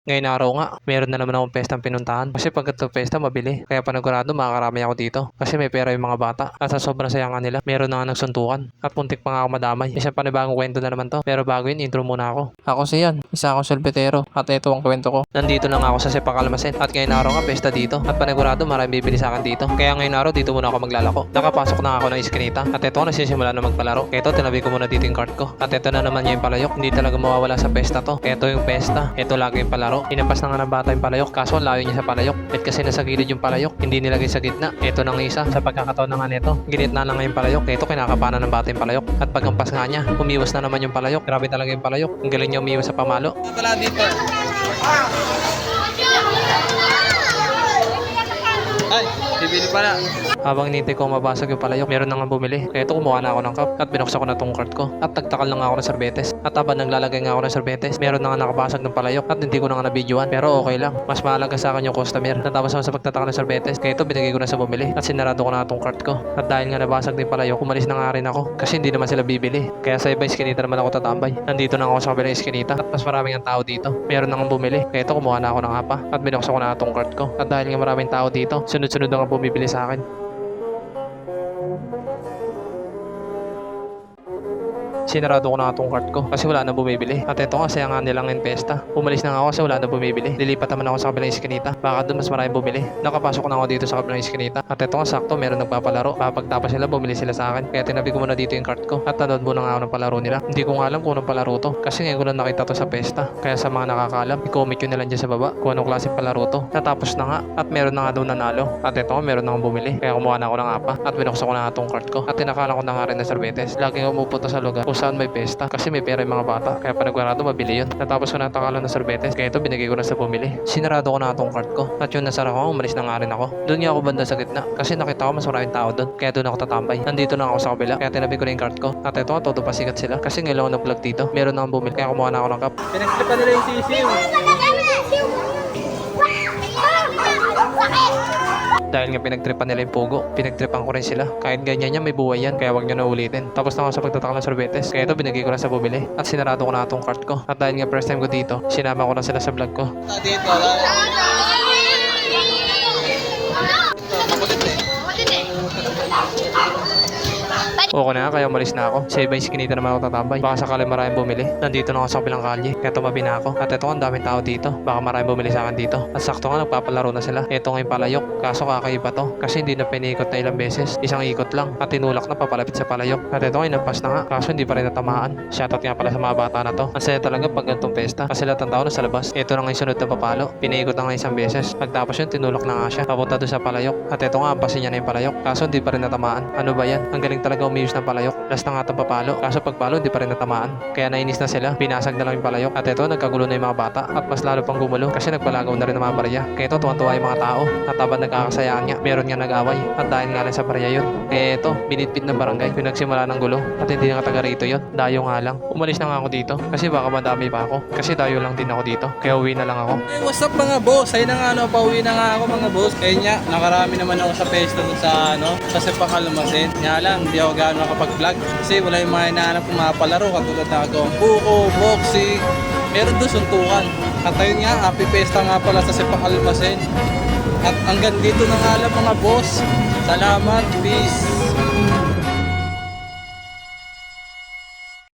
Ngayon araw nga, meron na naman akong pestang pinuntahan. Kasi pag ito pesta, mabili. Kaya panigurado makakarami ako dito. Kasi may pera yung mga bata. At sa sobrang saya nga nila, meron na nga nagsuntukan. At puntik pa nga ako madamay. Isang panibagong kwento na naman to. Pero bago yun, intro muna ako. Ako si Yan, isa akong solbetero. At ito ang kwento ko. Nandito na nga ako sa Sepak Almacen. At ngayon araw nga, pesta dito. At panigurado maraming bibili sa akin dito. Kaya ngayon araw, dito muna ako maglalako. Nakapasok na ako ng iskinita. At ito nagsisimula na magpalaro. Kaya ito, tinabi ko muna dito yung cart ko. At ito na naman yung palayok. Hindi talaga mawawala sa pesta to. Kaya ito yung pesta. Ito lagi yung palaro. Inampas na nga ng bata yung palayok, kaso layo niya sa palayok. At kasi nasa gilid yung palayok, hindi nilagay sa gitna. Ito nang isa, sa pagkakataon na nga nito, ginitna na nga yung palayok. Ito kinakapanan ng bata yung palayok. At pagkampas nga niya, umiwas na naman yung palayok. Grabe talaga yung palayok. Ang galing niya umiwas sa pamalo. Wala dito. Ay, bibili pala. Habang hinintay ko mabasag yung palayok, meron na nga bumili. Kaya ito kumuha na ako ng cup at binuksan ko na tong cart ko. At tagtakal na nga ako ng sorbetes. At habang naglalagay nga ako ng sorbetes, meron na nga nakabasag ng palayok at hindi ko na nga nabidyoan. Pero okay lang. Mas mahalaga sa akin yung customer. Natapos ako sa pagtatakal ng sorbetes. Kaya ito binigay ko na sa bumili. At sinarado ko na tong cart ko. At dahil nga nabasag din palayok, umalis na nga rin ako. Kasi hindi naman sila bibili. Kaya sa iba iskinita naman ako tatambay. Nandito na ako sa kabilang iskinita. At mas maraming ang tao dito. Meron na nga bumili. Kaya ito kumuha na ako ng apa. At binuksan ko na tong cart ko. At dahil nga maraming tao dito, sunod-sunod na nga bumibili sa akin. Sinarado ko na itong cart ko kasi wala na bumibili. At ito nga, saya nga nilang in pesta. Umalis na nga ako kasi wala na bumibili. Lilipat naman ako sa kabilang iskinita. Baka doon mas maraming bumili. Nakapasok na ako dito sa kabilang iskinita. At ito nga, sakto, meron nagpapalaro. Pagtapos sila, bumili sila sa akin. Kaya tinabi ko muna dito yung cart ko. At nanood muna nga ako ng palaro nila. Hindi ko nga alam kung anong palaro to. Kasi ngayon ko lang nakita to sa pesta. Kaya sa mga nakakaalam, i-comment yun na lang dyan sa baba kung anong klaseng palaro to. Natapos na nga. At meron na nga daw nanalo. At ito nga, meron na akong bumili. Kaya kumuha na ako ng apa. At binuksan ko na itong cart ko. At tinakalan ko na nga rin ng sorbetes. Laging umupunta sa lugar kung saan may pesta. Kasi may pera yung mga bata. Kaya panigurado mabili yun. Natapos ko na takalan ng sorbetes. Kaya ito binigay ko na sa bumili. Sinarado ko na itong cart ko. At yun nasara ko, umalis na nga rin ako. Doon nga ako banda sa gitna. Kasi nakita ko mas maraming tao doon. Kaya doon ako tatambay. Nandito na ako sa kabila. Kaya tinabi ko na yung cart ko. At ito todo pasikat sila. Kasi ngayon ako nag-vlog dito. Meron na akong bumili. Kaya kumuha na ako ng cup. Pinagtripan nila yung sisiw. Dahil nga pinagtripan nila yung pugo, pinagtripan ko rin sila. Kahit ganyan niya, may buhay yan. Kaya wag nyo na ulitin. Tapos na ako sa pagtatakal ng sorbetes. Kaya ito binigay ko na sa bumili. At sinarado ko na itong cart ko. At dahil nga first time ko dito, sinama ko na sila sa vlog ko. Dito, Okay na kaya umalis na ako. Sa iba iskinita naman ako tatambay. Baka sakali maraming bumili. Nandito na ako sa kabilang kalye. Kaya tumabi na ako. At ito ang daming tao dito. Baka maraming bumili sa akin dito. At sakto nga nagpapalaro na sila. Ito nga yung palayok. Kaso kakaiba to. Kasi hindi na pinikot na ilang beses. Isang ikot lang. At tinulak na papalapit sa palayok. At ito nga inampas na nga. Kaso hindi pa rin natamaan. Shoutout nga pala sa mga bata na to. Ang saya talaga pag ganitong pesta. Kasi lahat ng tao nasa labas. Ito na nga yung sunod na papalo. Pinikot na nga isang beses. Pagtapos yun tinulak na nga siya. Papunta doon sa palayok. At ito nga ampasin niya na yung palayok. Kaso hindi pa rin natamaan. Ano ba yan? Ang galing talaga umius ng palayok. Last na nga itong papalo. Kaso pagpalo hindi pa rin natamaan. Kaya nainis na sila. Binasag na lang yung palayok. At ito nagkagulo na yung mga bata. At mas lalo pang gumulo. Kasi nagpalagaw na rin ng mga barya. Kaya ito tuwan-tuwa yung mga tao. At habang nagkakasayaan nga, meron nga nag-away. At dahil nga lang sa barya yun. Kaya ito, binitbit ng barangay. Yung nagsimula ng gulo. At hindi na taga rito yun. Dayo nga lang. Umalis na nga ako dito. Kasi baka madami pa ako. Kasi dayo lang din ako dito. Kaya uwi na lang ako. Hey, what's up mga boss? Ayun na nga, pauwi na nga ako mga boss. Kaya nga, nakarami naman ako sa pesta dun sa sa Sepak Almacen. Nga lang, hindi ako gano'n nakapag-vlog. Kasi wala yung mga hinahanap kong mga palaro. Katulad na agawang buko, boxing. Meron doon suntukan. At ayun nga, happy pesta nga pala sa Sepak Almacen. At hanggang dito na nga lang mga boss. Salamat, peace.